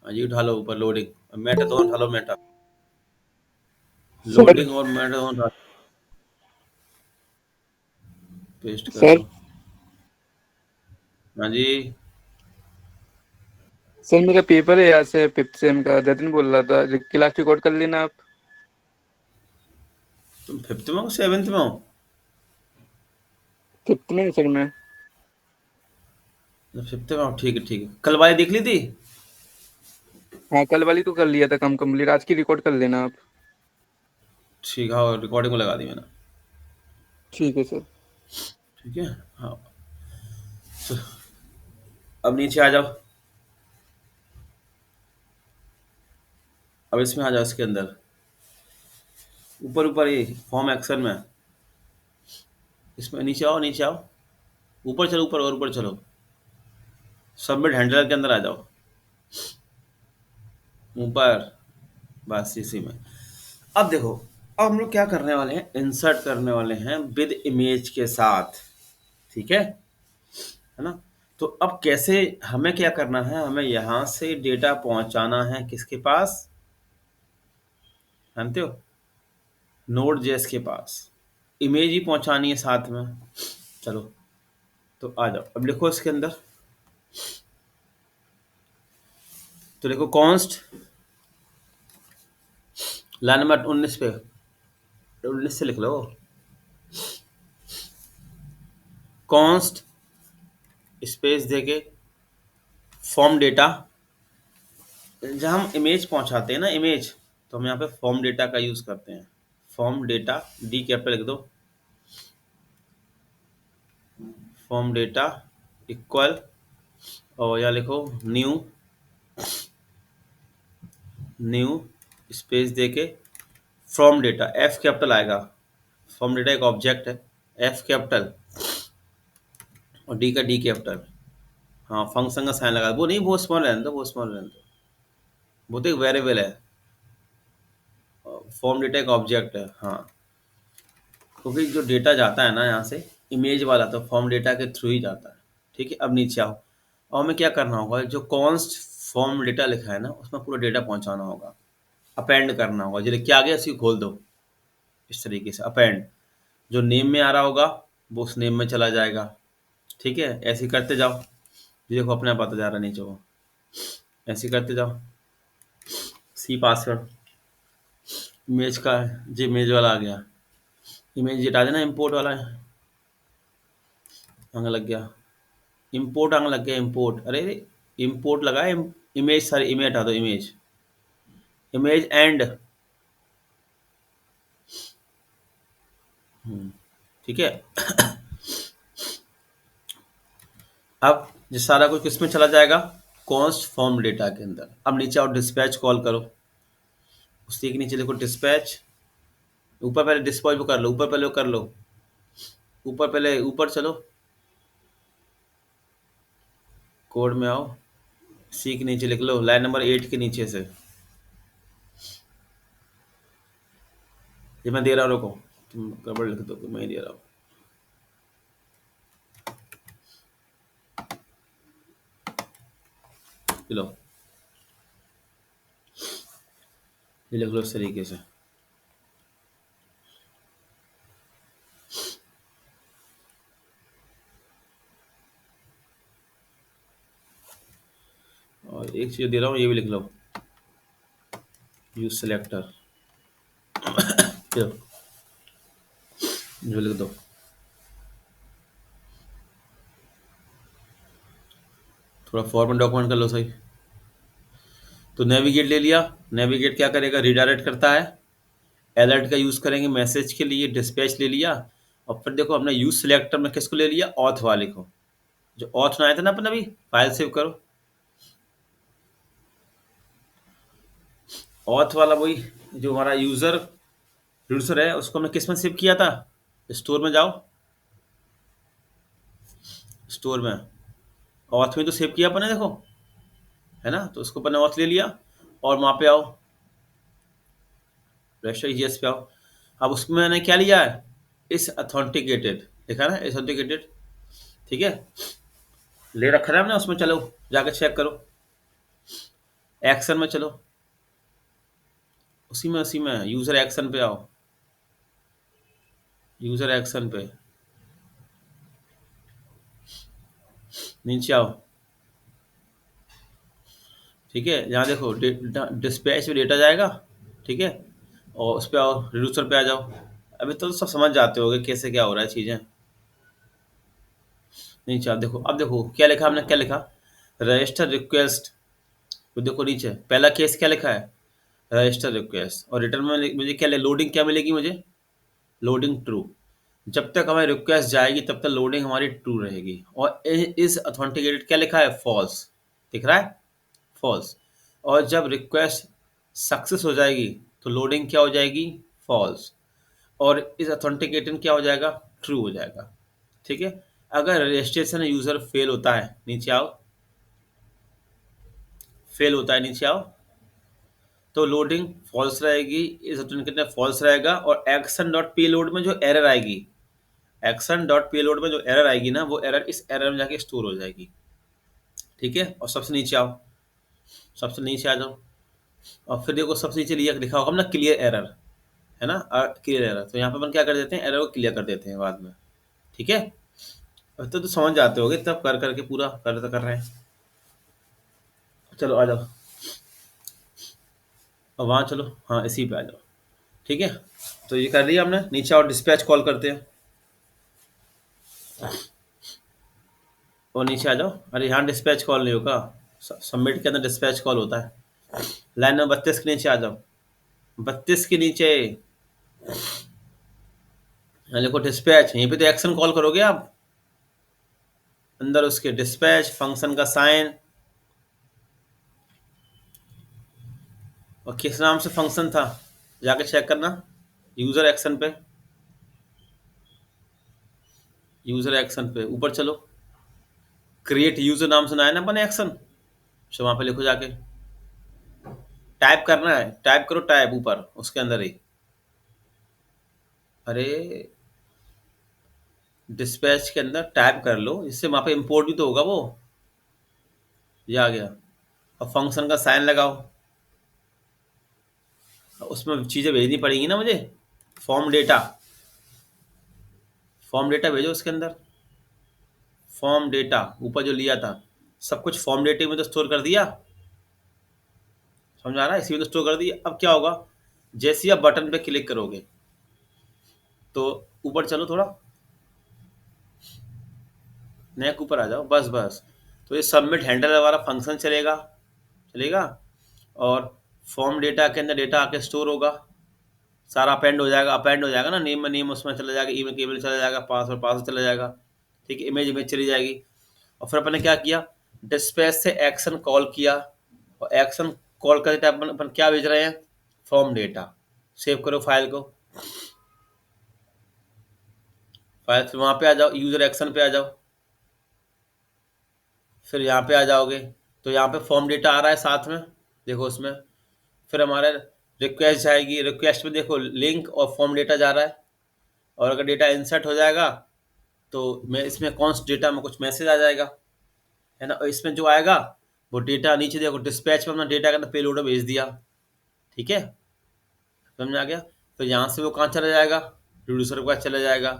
जी उठा लो ऊपर loading Meta दोनों उठा लो मेटा सर। लोडिंग और मेटा दोनों उठा पेस्ट कर सर। दो। हाँ जी। सर मेरा पेपर है यहाँ से फिफ्थ सेम का, जतिन बोल रहा था, क्लास रिकॉर्ड कर लेना आप। तुम फिफ्थ में हो सेवेंथ में हो? फिफ्थ में हूँ सर मैं। फिफ्थ में हो, ठीक है ठीक है। कल वाली देख ली थी? हाँ कल वाली तो कर लिया था, कम कंप्लीट, आज की रिकॉर्ड कर लेना आप। ठीक है, हाँ, रिकॉर्डिंग को लगा दी मैंने। ठीक है सर। ठीक है। हाँ, तो अब नीचे आ जाओ। अब इसमें आ जाओ, इसके अंदर ऊपर ऊपर ये फॉर्म एक्शन में। इसमें नीचे आओ, नीचे आओ, ऊपर चलो, ऊपर और ऊपर चलो। सबमिट हैंडलर के अंदर आ जाओ, ऊपर, बस इसी में। अब देखो, अब हम लोग क्या करने वाले हैं, इंसर्ट करने वाले हैं विद इमेज के साथ। ठीक है ना? तो अब कैसे, हमें क्या करना है, हमें यहां से डेटा पहुंचाना है किसके पास, जानते हो? नोड जेएस के पास। इमेज ही पहुंचानी है साथ में। चलो, तो आ जाओ, अब लिखो इसके अंदर। तो देखो कॉन्स्ट, लाइन नंबर 19 पे, 19 से लिख लो। कॉन्स्ट स्पेस देके फॉर्म डेटा, जब हम इमेज पहुंचाते हैं ना, इमेज, तो हम यहाँ पे फॉर्म डेटा का यूज करते हैं। फॉर्म डेटा, डी कैपिटल लिख दो। फॉर्म डेटा इक्वल, और यहाँ लिखो न्यू, न्यू स्पेस देके फ्रॉम डेटा, एफ कैपिटल आएगा। फॉर्म डेटा एक ऑब्जेक्ट है, एफ कैपिटल और डी का डी कैपिटल। हाँ, फंक्शन का साइन लगा, वो नहीं, वो स्मॉल रहने दो, वो स्मॉल रहने दो, वो तो एक वेरिएबल है। फॉर्म डेटा एक ऑब्जेक्ट है, हाँ। क्योंकि जो डेटा जाता है ना यहाँ से, इमेज वाला, तो फॉर्म डेटा के थ्रू ही जाता है। ठीक है, अब नीचे आओ, और हमें क्या करना होगा, जो कॉन्स्ट फॉर्म डेटा लिखा है ना, उसमें पूरा डेटा पहुंचाना होगा, अपेंड करना होगा। जो लिख के आ गया उसी को खोल दो, इस तरीके से अपेंड। जो नेम में आ रहा होगा वो उस नेम में चला जाएगा। ठीक है, ऐसे ही करते जाओ। ये देखो अपने आप आता जा रहा है नीचे वो, ऐसे ही करते जाओ। सी पासवर्ड इमेज का है जी, इमेज वाला आ गया। इमेज हटा देना, इम्पोर्ट वाला है, आगे लग गया। इम्पोर्ट आगे लग गया, इम्पोर्ट, अरे इम्पोर्ट लगा है, इमेज, सारी इमेज हटा दो, इमेज, इमेज एंड। ठीक है। अब ये सारा कुछ किसमें चला जाएगा, कॉन्स्ट फॉर्म डेटा के अंदर। अब नीचे आओ, डिस्पैच कॉल करो, उसी के नीचे देखो डिस्पैच। ऊपर पहले डिस्पैच वो कर लो, ऊपर पहले वो कर लो, ऊपर पहले ऊपर चलो, कोड में आओ, सी के नीचे लिख लो, लाइन नंबर 8 के नीचे से। ये मैं दे रहा हूँ, रुको, तुम गड़बड़ लिख दो, मैं ही दे रहा हूँ। ये लो, ये लिख लो इस तरीके से। और एक चीज दे रहा हूँ, ये भी लिख लो, यूज सेलेक्टर, जो लिख दो। थोड़ा फॉर्मेट डॉक्यूमेंट कर लो सही। तो नेविगेट ले लिया, नेविगेट क्या करेगा, रिडायरेक्ट करता है। अलर्ट का यूज करेंगे मैसेज के लिए, डिस्पैच ले लिया। और फिर देखो हमने यूज सिलेक्टर में किसको ले लिया, ऑथ वाले को, जो ऑथ में आया था ना अपन अभी। फाइल सेव करो, ऑथ वाला वही, जो हमारा यूजर प्रोड्यूसर है, उसको हमने किस में सेव किया था, स्टोर में जाओ, स्टोर में, ऑथ में तो सेव किया अपन ने, देखो, है ना? तो उसको अपन ने ऑथ ले लिया, और वहां पे आओ, रजिस्टर ईजीएस पे आओ। अब उसमें मैंने क्या लिया है, इस अथेंटिकेटेड, देखा ना, इस अथेंटिकेटेड। ठीक है, ले रखा है हमने, उसमें चलो जाके चेक करो। एक्शन में चलो, उसी में यूजर एक्शन पे आओ, यूजर एक्शन पे नीचे आओ। ठीक है, यहाँ देखो डिस्पैच में डेटा जाएगा। ठीक है, और उस पे आओ, रिड्यूसर पे आ जाओ। अभी तो सब समझ जाते होगे कैसे क्या हो रहा है चीजें। नीचे आप देखो, अब देखो क्या लिखा हमने, क्या लिखा, रजिस्टर रिक्वेस्ट। तो देखो नीचे पहला केस क्या लिखा है, रजिस्टर रिक्वेस्ट, और रिटर्न में मुझे क्या लोडिंग क्या मिलेगी मुझे, लोडिंग ट्रू। जब तक हमारी रिक्वेस्ट जाएगी तब तक लोडिंग हमारी ट्रू रहेगी। और इस ऑथेंटिकेटेड क्या लिखा है, फॉल्स दिख रहा है, फॉल्स। और जब रिक्वेस्ट सक्सेस हो जाएगी तो लोडिंग क्या हो जाएगी, फॉल्स। और इस ऑथेंटिकेटिंग क्या हो जाएगा, ट्रू हो जाएगा। ठीक है, अगर रजिस्ट्रेशन यूजर फेल होता है, नीचे आओ, फेल होता है नीचे आओ, तो लोडिंग फॉल्स रहेगी, इस ऑथेंटिकेटिंग फॉल्स रहेगा। और एक्शन डॉट पेलोड में जो एरर आएगी, एक्शन डॉट पेलोड में जो एरर आएगी ना, वो एरर इस एरर में जाके स्टोर हो जाएगी। ठीक है, और सबसे नीचे आओ, सबसे नीचे आ जाओ, और फिर देखो सबसे नीचे लिया लिखा होगा ना, क्लियर एरर, है ना, क्लियर एरर। तो यहाँ पे अपन क्या कर देते हैं, एरर को क्लियर कर देते हैं बाद में। ठीक है, अब तो समझ जाते होगे, तब कर करके पूरा कर रहे हैं। चलो आ जाओ, अब वहाँ चलो, हाँ इसी पे आ जाओ। ठीक है, तो ये कर लिया हमने, नीचे और डिस्पैच कॉल करते हैं, और नीचे आ जाओ। अरे यहाँ डिस्पैच कॉल नहीं होगा, सबमिट के अंदर डिस्पैच कॉल होता है। लाइन नंबर 32 के नीचे आ जाओ, 32 के नीचे, यहाँ देखो डिस्पैच, यहीं पे तो एक्शन कॉल करोगे आप, अंदर उसके डिस्पैच फंक्शन का साइन, और किस नाम से फंक्शन था जाके चेक करना, यूजर एक्शन पे, यूजर एक्शन पे ऊपर चलो, क्रिएट यूजर नाम सुना है ना अपन एक्शन, तो वहां पे लिखो जाके, टाइप करना है, टाइप करो, टाइप ऊपर उसके अंदर ही, अरे डिस्पैच के अंदर टाइप कर लो, इससे वहां पे इंपोर्ट भी तो होगा वो, ये आ गया। अब फंक्शन का साइन लगाओ, उसमें चीजें भेजनी पड़ेगी ना मुझे, फॉर्म डेटा, फॉर्म डेटा भेजो उसके अंदर, फॉर्म डेटा ऊपर जो लिया था, सब कुछ फॉर्म डेटा में तो स्टोर कर दिया, समझ आ रहा है, इसी में तो स्टोर कर दिया। अब क्या होगा, जैसे ही आप बटन पे क्लिक करोगे, तो ऊपर चलो थोड़ा, नेक ऊपर आ जाओ, बस बस, तो ये सबमिट हैंडल वाला फंक्शन चलेगा, चलेगा। और फॉर्म डेटा के अंदर डेटा आके स्टोर होगा, सारा अपेंड हो जाएगा, अपेंड हो जाएगा ना, नेम में नेम उसमें चला जाएगा, ईमेल केबल चला जाएगा, पासवर्ड पासवर्ड चला जाएगा। ठीक है, इमेज इमेज चली जाएगी। और फिर अपन ने क्या किया, डिस्पैच से एक्शन कॉल किया, और एक्शन कॉल करते टाइम अपन क्या भेज रहे हैं, फॉर्म डेटा। सेव करो फाइल को, फाइल से वहाँ पे आ जाओ, यूजर एक्शन पे आ जाओ, फिर यहाँ पे आ जाओगे, तो यहाँ पे फॉर्म डेटा आ रहा है साथ में, देखो उसमें। फिर हमारे रिक्वेस्ट जाएगी, रिक्वेस्ट में देखो लिंक और फॉर्म डेटा जा रहा है। और अगर डेटा इंसर्ट हो जाएगा तो मैं इसमें कॉन्स्ट डेटा में कुछ मैसेज आ जाएगा, है ना, और इसमें जो आएगा वो डेटा नीचे देखो डिस्पैच में अपना डेटा का पेलोड भेज दिया। ठीक है, समझ में आ गया। तो यहाँ से वो कहाँ चला जाएगा, प्रोड्यूसर के पास चला जाएगा,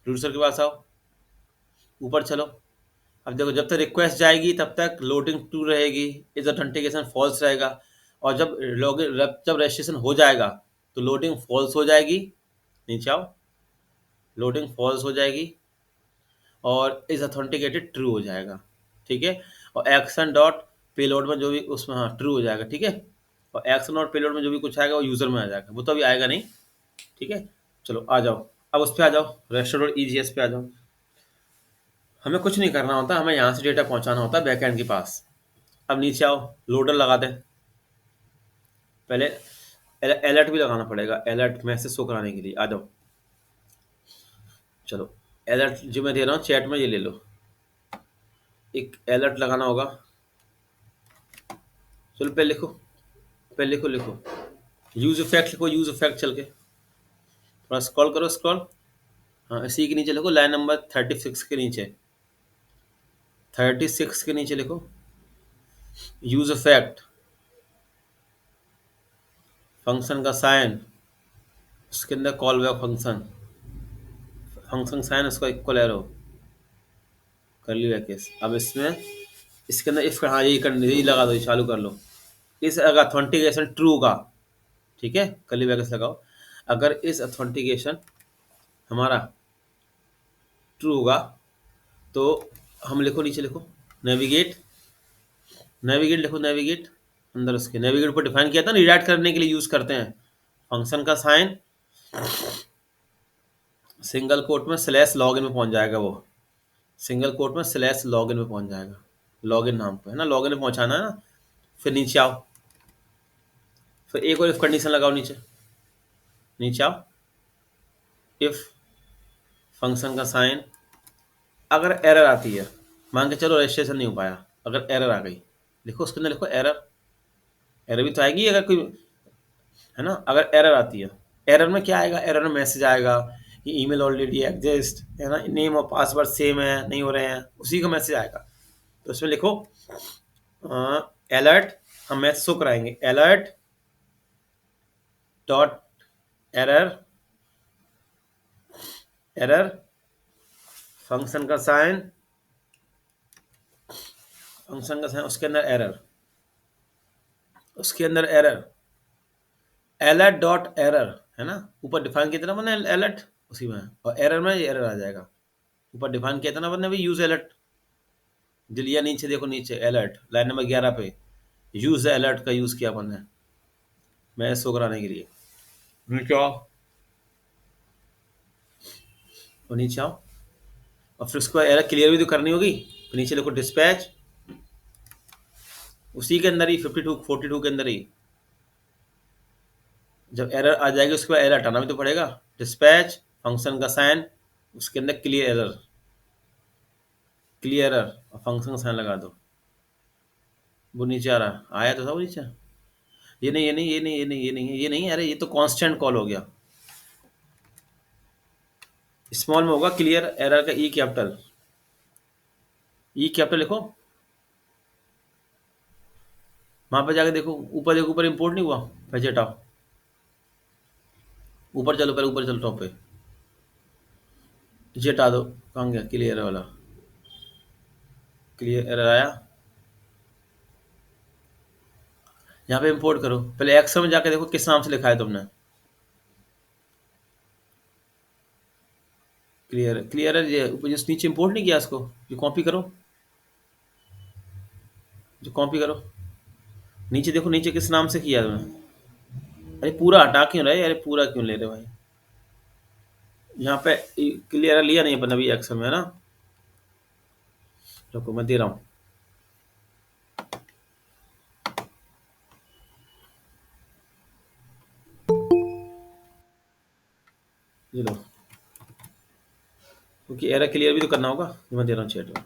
प्रोड्यूसर के पास आओ, ऊपर चलो। अब देखो जब तक रिक्वेस्ट जाएगी तब तक लोडिंग टू रहेगी, इज ऑथेंटिकेशन फॉल्स रहेगा। और जब लॉगिन जब रजिस्ट्रेशन हो जाएगा तो लोडिंग फॉल्स हो जाएगी, नीचे आओ, लोडिंग फॉल्स हो जाएगी, और इज ऑथेंटिकेटेड ट्रू हो जाएगा। ठीक है, और एक्शन डॉट पेलोड में जो भी उसमें, हाँ ट्रू हो जाएगा। ठीक है, और एक्शन डॉट पेलोड में जो भी कुछ आएगा वो यूजर में आ जाएगा, वो तो अभी आएगा नहीं। ठीक है, चलो आ जाओ, अब उस पर आ जाओ, रेस्टोरेंट ईजीएस पे आ जाओ। हमें कुछ नहीं करना होता, हमें यहाँ से डेटा पहुँचाना होता है बैकएंड के पास। अब नीचे आओ, लोडर लगा दें, पहले अलर्ट भी लगाना पड़ेगा, अलर्ट मैसेज शो कराने के लिए, आ जाओ। चलो अलर्ट जो मैं दे रहा हूँ चैट में, ये ले लो, एक अलर्ट लगाना होगा। चलो पहले लिखो, पहले लिखो, लिखो यूज इफेक्ट, लिखो यूज इफेक्ट चल के, थोड़ा स्क्रॉल करो, स्क्रॉल, हाँ इसी के नीचे लिखो, लाइन नंबर 36 के नीचे, 36 के नीचे लिखो यूज इफेक्ट। फंक्शन का साइन, उसके अंदर call back function, function sine उसका इक्वल एरो, कर्ली ब्रैकेट्स। अब इसमें इसके अंदर इफ, हाँ यही कर, यही लगा दो, ये चालू कर लो। इस अगर ऑथेंटिकेशन ट्रू का, ठीक है, कर्ली ब्रैकेट्स लगाओ। अगर इस ऑथेंटिकेशन हमारा ट्रू होगा तो हम लिखो, नीचे लिखो नेविगेट, नेविगेट लिखो, नेविगेट अंदर उसके, नेविगेट को डिफाइन किया था ना, रिडायरेक्ट करने के लिए यूज करते हैं। फंक्शन का साइन सिंगल कोट में स्लैश लॉगिन में पहुंच जाएगा, वो सिंगल कोट में स्लैश लॉगिन में पहुंच जाएगा, लॉगिन नाम पे है ना, लॉगिन में पहुंचाना है ना। फिर नीचे आओ, फिर एक और इफ कंडीशन लगाओ, नीचे नीचे आओ, इफ फंक्शन का साइन, अगर एरर आती है, मान के चलो रजिस्ट्रेशन नहीं हो पाया, अगर एरर आ गई, लिखो उसके अंदर लिखो एरर, एरर भी तो आएगी अगर कोई, है ना। अगर एरर आती है, एरर में क्या आएगा, एरर में मैसेज आएगा कि ईमेल ऑलरेडी एग्जिस्ट, है ना, नेम और पासवर्ड सेम है, नहीं हो रहे हैं, उसी का मैसेज आएगा। तो उसमें लिखो अलर्ट, हम मैसेज शो कराएंगे, alert dot error, error function का साइन, फंक्शन का साइन उसके अंदर एरर, उसके अंदर एरर, अलर्ट डॉट एरर, है ना, ऊपर डिफाइन किया था मैंने अलर्ट, उसी में, और एरर में ये एरर आ जाएगा। ऊपर डिफाइन किया था ना मैंने भी, यूज अलर्ट, दिलिया नीचे देखो, नीचे अलर्ट लाइन नंबर 11 पे यूज अलर्ट का यूज किया अपन ने मैसेज शो कराने के लिए। नीचे आओ, और नीचे आओ, और फिर उसके बाद एरर क्लियर भी तो करनी होगी, तो नीचे लिखो डिस्पैच, उसी के अंदर ही 52 42 के अंदर ही, जब एरर आ जाएगी उसके बाद एरर हटाना भी तो पड़ेगा, डिस्पैच फंक्शन का साइन, उसके अंदर क्लियर एरर, क्लियर एरर, और फंक्शन का साइन लगा दो। वो नीचे आ रहा, आया तो था वो नीचे, ये नहीं, ये नहीं, ये नहीं, ये नहीं, ये नहीं, ये नहीं, अरे ये तो कांस्टेंट कॉल हो गया। स्मॉल में होगा क्लियर एरर का, ई कैपिटल, ई कैपिटल लिखो, वहां पर जाके देखो, ऊपर देखो, ऊपर इंपोर्ट नहीं हुआ, पीछे हटाओ, ऊपर चलो, पहले ऊपर चलो, टॉप पे नीचे हटा दो, कहाँ गया क्लियर वाला, क्लियर एरर आया, यहाँ पे इंपोर्ट करो, पहले एक्सेल में जाके देखो किस नाम से लिखा है तुमने, क्लियर, क्लियर है ये ऊपर, जिस नीचे इंपोर्ट नहीं किया इसको, ये कॉपी करो, जो कॉपी करो, नीचे देखो, नीचे किस नाम से किया तुमने, अरे पूरा हटा क्यों रहे, अरे पूरा क्यों ले रहे भाई, यहाँ पे क्लियर लिया नहीं अपन अभी एक्सेल में, है ना। रुको मैं दे रहा हूँ, ये लो, क्योंकि एरर क्लियर भी तो करना होगा, ये मैं दे रहा हूँ चैट में,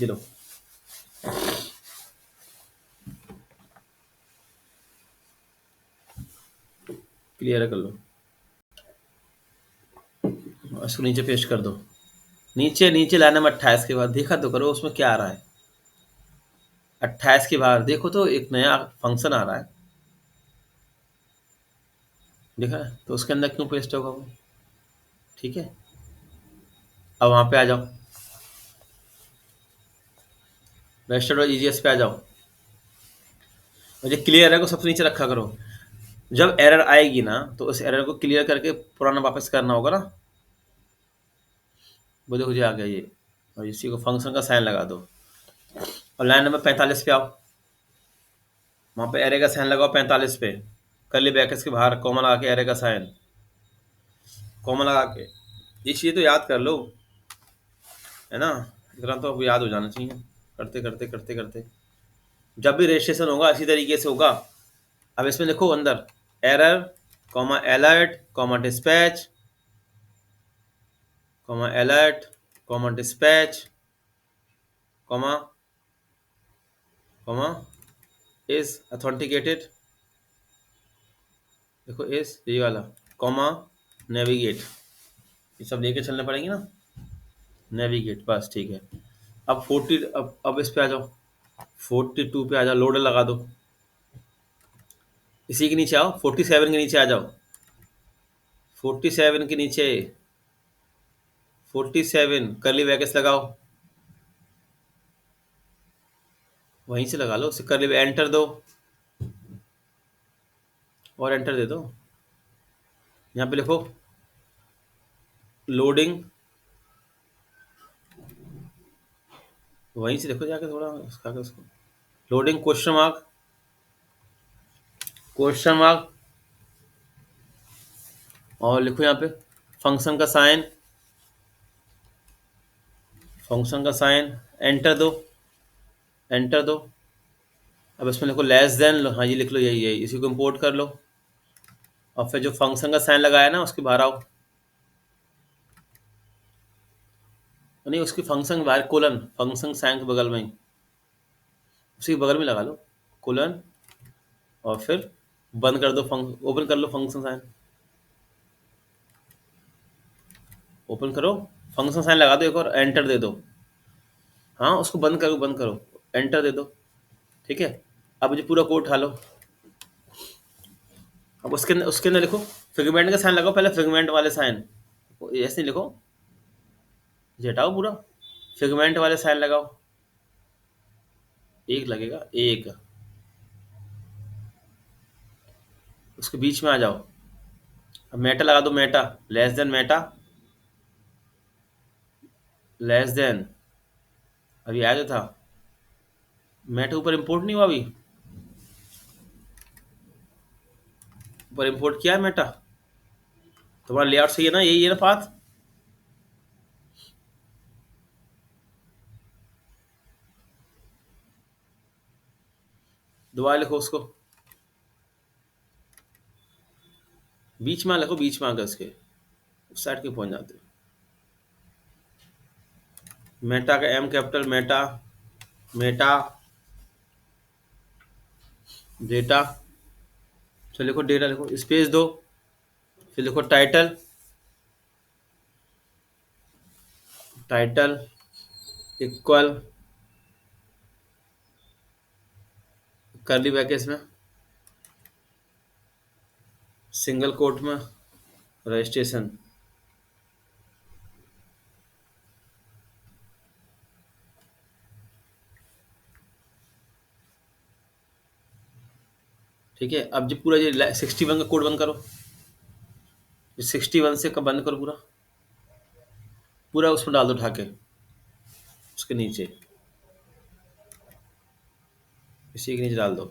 ये लो, क्लियर कर लो, इसको नीचे पेस्ट कर दो, नीचे नीचे लाने में 28 के बाद देखा तो करो उसमें क्या आ रहा है, 28 के बाद देखो तो एक नया फंक्शन आ रहा है, देखा है? तो उसके अंदर क्यों पेस्ट होगा वो, ठीक है। अब वहाँ पे आ जाओ, रजिस्टर्ड और ईजीएस पे आ जाओ, और ये क्लियर एरर को सबसे नीचे रखा करो, जब एरर आएगी ना तो उस एरर को क्लियर करके पुराना वापस करना होगा ना। वो देखो जी आ गया ये, और इसी को फंक्शन का साइन लगा दो, और लाइन नंबर 45 पे आओ, वहाँ पे एरे का साइन लगाओ 45 पे, कर्ली ब्रैकेट्स के बाहर कॉमा लगा के एरे का साइन, कॉमा लगा के, ये चीज़ तो याद कर लो, है ना, इतना तो अब याद हो जाना चाहिए, करते करते करते करते, जब भी रजिस्ट्रेशन होगा इसी तरीके से होगा। अब इसमें लिखो अंदर error comma alert comma dispatch, comma alert comma dispatch, comma comma is authenticated, देखो इस ये वाला, कॉमा नेविगेट, ये सब लेके चलने पड़ेंगे ना, नेविगेट, बस ठीक है। अब 40, अब इस पे आ जाओ, 42 पे आ जाओ, लोडर लगा दो, इसी के नीचे आओ, 47 के नीचे आ जाओ, 47 के नीचे, 47 करली ब्रैकेट्स लगाओ, वहीं से लगा लो, उसे करली एंटर दो और एंटर दे दो। यहाँ पे लिखो लोडिंग, वहीं से देखो जाके थोड़ा उसका उसको, loading question mark, question mark, और लिखो यहाँ पे फंक्शन का साइन, फंक्शन का साइन, एंटर दो, एंटर दो। अब इसमें लिखो लेस देन, हाँ ये लिख लो, यही यही, इसी को इंपोर्ट कर लो, और फिर जो फंक्शन का साइन लगाया ना उसके बाहर आओ, नहीं उसकी फंक्शन के बाहर कोलन, फंक्शन साइन के बगल में ही, उसी के बगल में लगा लो कोलन, और फिर बंद कर दो, ओपन कर लो फंक्शन साइन, ओपन करो, फंक्शन साइन लगा दो एक और एंटर दे दो, हाँ उसको बंद करो, बंद करो, एंटर दे दो, ठीक है। अब जो पूरा कोड उठा लो, अब उसके अंदर लिखो फिगमेंट का साइन लगाओ, पहले फिगमेंट वाले साइन, ऐसे नहीं लिखो, ये हटाओ पूरा, फिगमेंट वाले साइन लगाओ, एक लगेगा एक, उसके बीच में आ जाओ, अब मेटा लगा दो, Meta less than, Meta less than, अभी आया जो था मेटा ऊपर इंपोर्ट नहीं हुआ, अभी ऊपर इंपोर्ट किया है मेटा, तुम्हारा लेआउट सही है ना, यही है ना पाथ, दोबारा लिखो उसको, बीच में लिखो, बीच में आकर उसके उस साइड के पहुंच जाते, मेटा का M capital, meta, meta data, चलो लिखो डेटा, लिखो स्पेस दो, फिर लिखो title, title equal curly brackets में सिंगल कोट में रजिस्ट्रेशन, ठीक है। अब जो पूरा ये 61 का कोड बंद करो, 61 से कब बंद करो, पूरा पूरा उसमें डाल दो उठा के, उसके नीचे, इसी के नीचे डाल दो,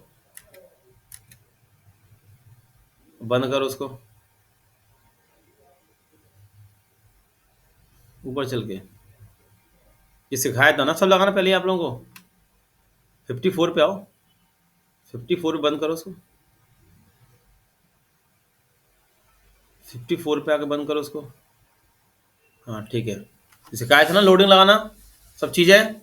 बंद करो उसको, ऊपर चल के, ये सिखाया था ना सब लगाना पहले आप लोगों को, 54 पे आओ, 54 पे बंद करो उसको, 54 पे आके बंद करो उसको, हाँ ठीक है, ये सिखाया था ना लोडिंग लगाना, सब चीज़ें।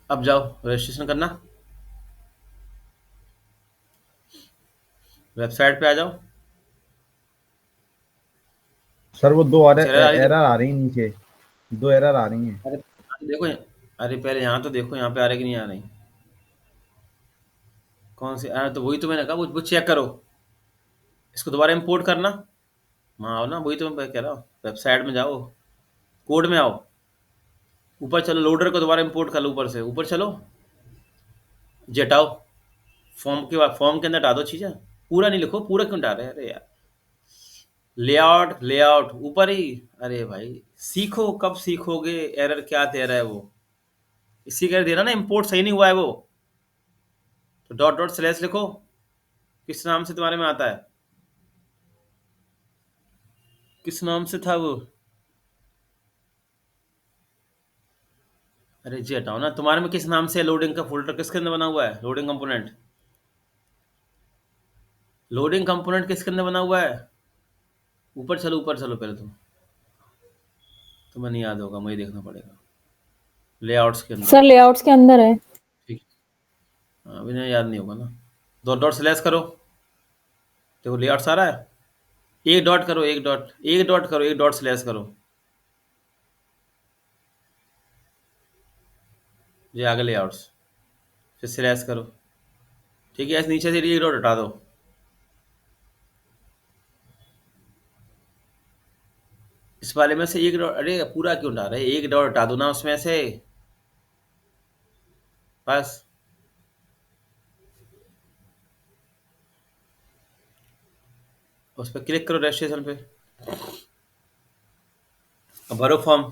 अब जाओ रजिस्ट्रेशन करना, वेबसाइट पे आ जाओ, सर वो दो चेहरा आ रही एरर आ रही है नीचे, दो एरर आ रही हैं। अरे देखो अरे पहले यहाँ तो देखो, यहाँ पे आ रही कि नहीं आ रही, कौन सी, अरे तो वही तो मैंने कहा, वो चेक करो, इसको दोबारा इंपोर्ट करना, हाँ आओ ना, वही तो मैं कह रहा हूँ, वेबसाइट में जाओ, कोड में आओ, ऊपर चलो, लोडर को दोबारा इंपोर्ट कर लो, ऊपर से ऊपर चलो, जटाओ, फॉर्म के बाद फॉर्म के अंदर डाल दो चीज़ें, पूरा नहीं लिखो, पूरा क्यों डाल रहे हैं, अरे यार, लेआउट, लेआउट ऊपर ही, अरे भाई सीखो, कब सीखोगे, एरर क्या दे रहा है वो, इसी कर दे रहा ना, इंपोर्ट सही नहीं हुआ है वो, तो डॉट डॉट स्लैश लिखो, किस नाम से तुम्हारे में आता है, किस नाम से था वो, अरे जी हटाओ ना, तुम्हारे में किस नाम से लोडिंग का फोल्डर किसके अंदर बना हुआ है, लोडिंग कंपोनेंट, लोडिंग कंपोनेंट किसके अंदर बना हुआ है, ऊपर चलो पहले तुम्हें नहीं याद होगा, मुझे देखना पड़ेगा, लेआउट्स के अंदर, सर लेआउट्स के अंदर है। ठीक, हाँ अभी नहीं, याद नहीं होगा ना, दो डॉट स्लैश करो, देखो लेआउट्स आ रहा है, एक डॉट करो, एक डॉट, एक डॉट करो, एक डॉट स्लैश करो, ये आगे लेआउट्स, फिर स्लैश करो, ठीक है। ऐसे नीचे से एक डॉट हटा दो, इस वाले में से एक डॉट, अरे पूरा क्यों हटा रहे, एक डॉट हटा दो ना उसमें से, बस। उस पर क्लिक करो रजिस्ट्रेशन पे, अब भरो फॉर्म।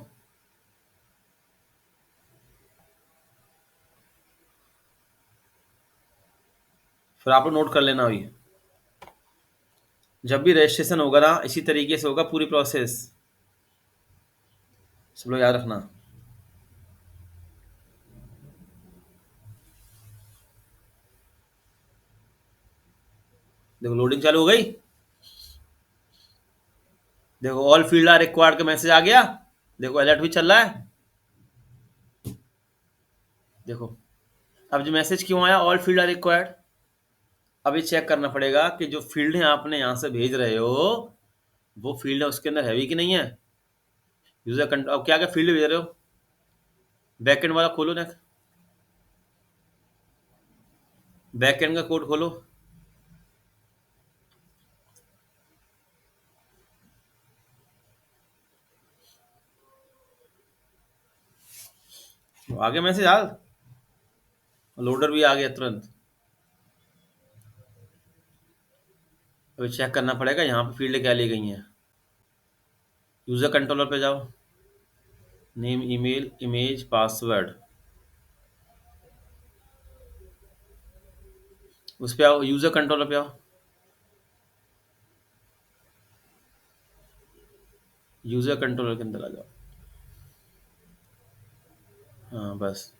फिर आप लोग नोट कर लेना अभी, जब भी रजिस्ट्रेशन होगा ना इसी तरीके से होगा पूरी प्रोसेस, सब लोग याद रखना। देखो लोडिंग चालू हो गई, देखो ऑल फील्ड आर रिक्वायर्ड का मैसेज आ गया, देखो अलर्ट भी चल रहा है, देखो। अब जो मैसेज क्यों आया, ऑल फील्ड आर रिक्वायर्ड, अब ये चेक करना पड़ेगा कि जो फील्ड है आपने यहाँ से भेज रहे हो वो फील्ड है उसके अंदर है भी कि नहीं है। यूजर कंट्रोल, अब क्या क्या फील्ड भेज रहे हो, बैकएंड वाला खोलो ना, बैकएंड का कोड खोलो, आगे मैसेज आ, लोडर भी आ गया तुरंत। अभी चेक करना पड़ेगा यहाँ पे फील्ड क्या ली गई हैं, यूजर कंट्रोलर पे जाओ, नेम ईमेल इमेज पासवर्ड, उस पे आओ, यूजर कंट्रोलर पे आओ, यूजर कंट्रोलर के अंदर आ जाओ। हाँ बस,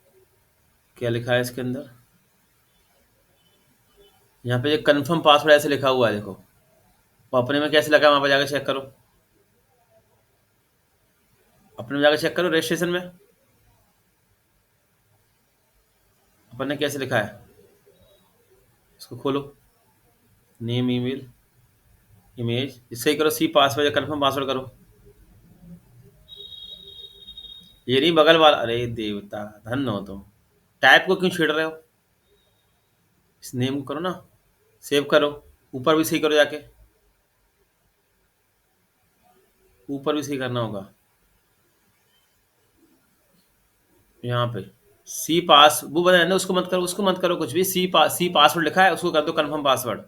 क्या लिखा है इसके अंदर, यहाँ पे कंफर्म पासवर्ड ऐसे लिखा हुआ है देखो, और अपने में कैसे लगा है वहां पर जाकर चेक करो, अपने में जाकर चेक करो रजिस्ट्रेशन में अपन ने कैसे लिखा है, इसको खोलो, नेम ईमेल इमेज, इससे ही करो सी पासवर्ड या कंफर्म पासवर्ड करो, ये नहीं बगल वाला, अरे देवता धन हो तुम, टाइप को क्यों छेड़ रहे हो, इस नेम को करो ना, सेव करो, ऊपर भी सही करो जाके, ऊपर भी सही करना होगा, यहाँ पे सी पास वो बताया ना, उसको मत करो, उसको मत करो कुछ भी, सी पासवर्ड लिखा है उसको कर दो कंफर्म पासवर्ड,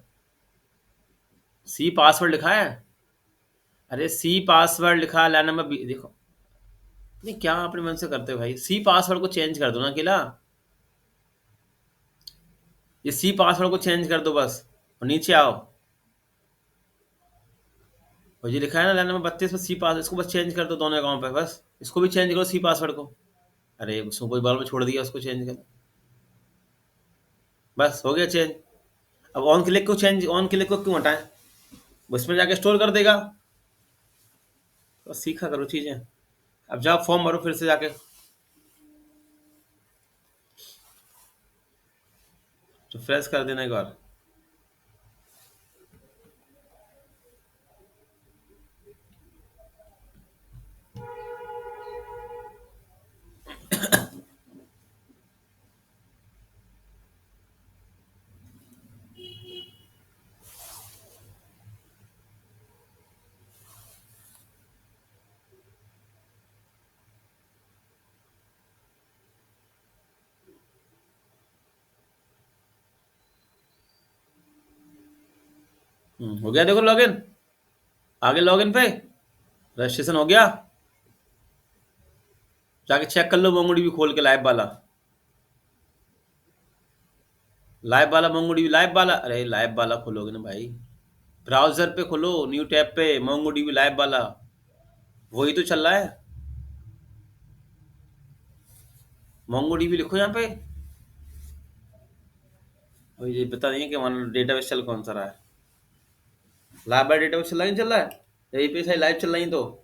सी पासवर्ड लिखा है, अरे सी पासवर्ड लिखा है लाइन नंबर देखो, नहीं क्या अपने मन से करते हो भाई, सी पासवर्ड को चेंज कर दो ना अकेला, ये सी पासवर्ड को चेंज कर दो बस, और नीचे आओ, और ये लिखा है ना लाइन नंबर 32 में सी पास, इसको बस चेंज कर दो दोनों अकाउंट पे, बस इसको भी चेंज करो सी पासवर्ड को, अरे उसको कोई बार में छोड़ दिया उसको चेंज कर, बस हो गया चेंज। अब ऑन क्लिक को चेंज, ऑन क्लिक को क्यों हटाएं, उसमें जाके स्टोर कर देगा, तो सीखा करो चीजें। अब जाओ फॉर्म भरो फिर से जाके, तो फ्रेश कर देना एक बार। हो गया देखो लॉगिन, आगे लॉगिन पे रजिस्ट्रेशन हो गया, जाके चेक कर लो मोंगोडीबी खोल के, लाइव वाला, लाइव वाला मोंगोडीबी, लाइव वाला, अरे लाइव वाला खोलोगे ना भाई, ब्राउजर पे खोलो, न्यू टैब पे मोंगोडीबी लाइव वाला, वही तो चल रहा है, मोंगोडीबी लिखो यहाँ पे, अभी ये पता नहीं है कि हमारा डेटाबेस चल कौन सा रहा है, लाइव बाय डेटाबेस चल रहा है, नहीं चल रहा है, यही पे सही लाइव चल रही तो,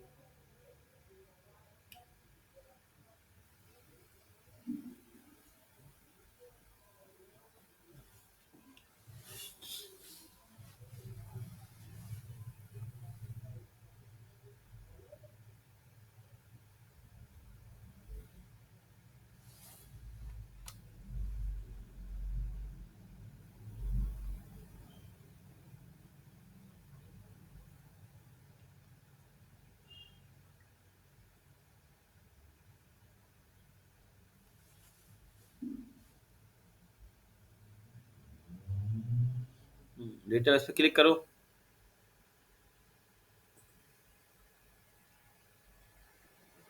डेटाबेस पे क्लिक करो।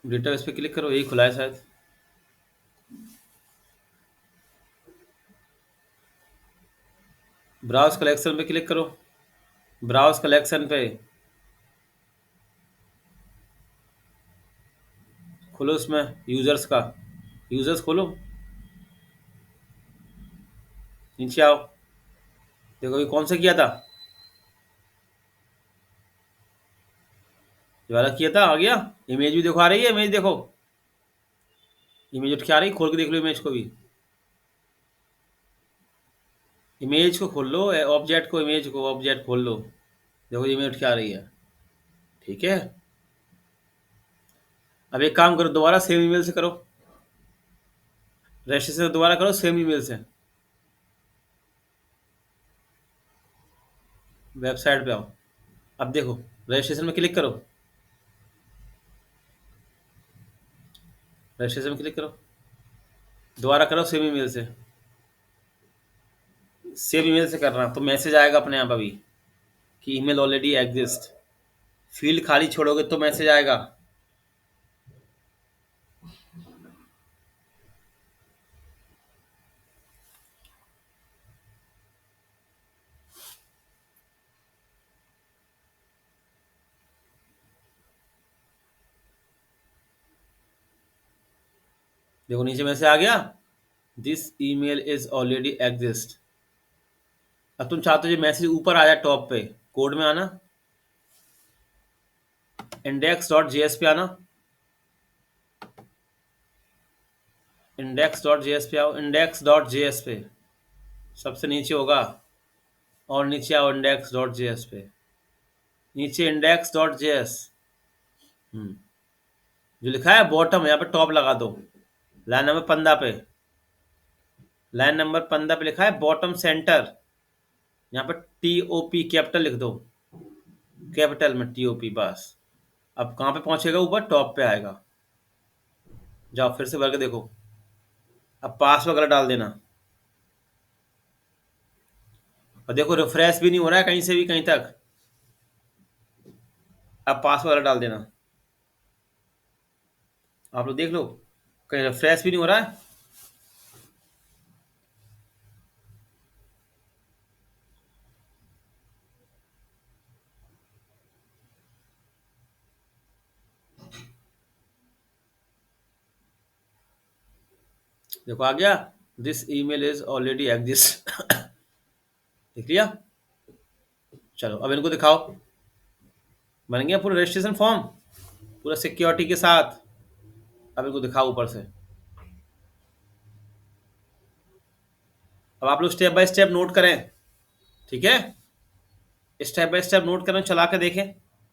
डेटाबेस पे क्लिक करो, यही खुला है शायद। ब्राउज कलेक्शन पे क्लिक करो। ब्राउज कलेक्शन पे खोलो, उसमें यूजर्स का, यूजर्स खोलो, नीचे आओ। देखो ये कौन सा किया था, ये वाला किया था, आ गया। इमेज भी देखो आ रही है, इमेज देखो, इमेज उठ के आ रही है, खोल के देख लो इमेज को भी। इमेज को खोल लो, ऑब्जेक्ट को, इमेज को, ऑब्जेक्ट खोल लो, देखो इमेज उठ के आ रही है। ठीक है, अब एक काम करो, दोबारा सेम ईमेल से करो, रजिस्ट्रेशन दोबारा करो सेम ईमेल से। वेबसाइट पे आओ, अब देखो रजिस्ट्रेशन में क्लिक करो, रजिस्ट्रेशन में क्लिक करो, दोबारा करो सेम ईमेल से। सेम ईमेल से करना तो मैसेज आएगा अपने आप अभी कि ईमेल ऑलरेडी एग्जिस्ट। फील्ड खाली छोड़ोगे तो मैसेज आएगा। देखो नीचे मैसेज आ गया, this email is already exist. अब तुम चाहते हो ये मैसेज ऊपर आ जाए, टॉप पे कोड में आना, index.js पे आना, index.js पे आओ, index.js पे सबसे नीचे होगा, और नीचे आओ index.js पे, नीचे index.js, जो लिखा है बॉटम, यहाँ पे टॉप लगा दो, लाइन नंबर 15 पे, लाइन नंबर 15 पे लिखा है बॉटम सेंटर, यहाँ पे TOP कैपिटल लिख दो, कैपिटल में TOP, बस। अब कहाँ पे पहुंचेगा, ऊपर टॉप पे आएगा। जाओ फिर से भर के देखो, अब पास वगैरह डाल देना, और देखो रिफ्रेश भी नहीं हो रहा है कहीं से भी कहीं तक। अब पास वगैरह डाल देना, आप लोग देख लो, कहीं रिफ्रेश भी नहीं हो रहा है। देखो आ गया, this email is already exist. देख लिया। चलो अब इनको दिखाओ, बन गया पूरा रजिस्ट्रेशन फॉर्म, पूरा सिक्योरिटी के साथ। अब इनको दिखाओ ऊपर से। अब आप लोग स्टेप बाय स्टेप नोट करें, ठीक है, स्टेप बाय स्टेप नोट करें, चला के देखें।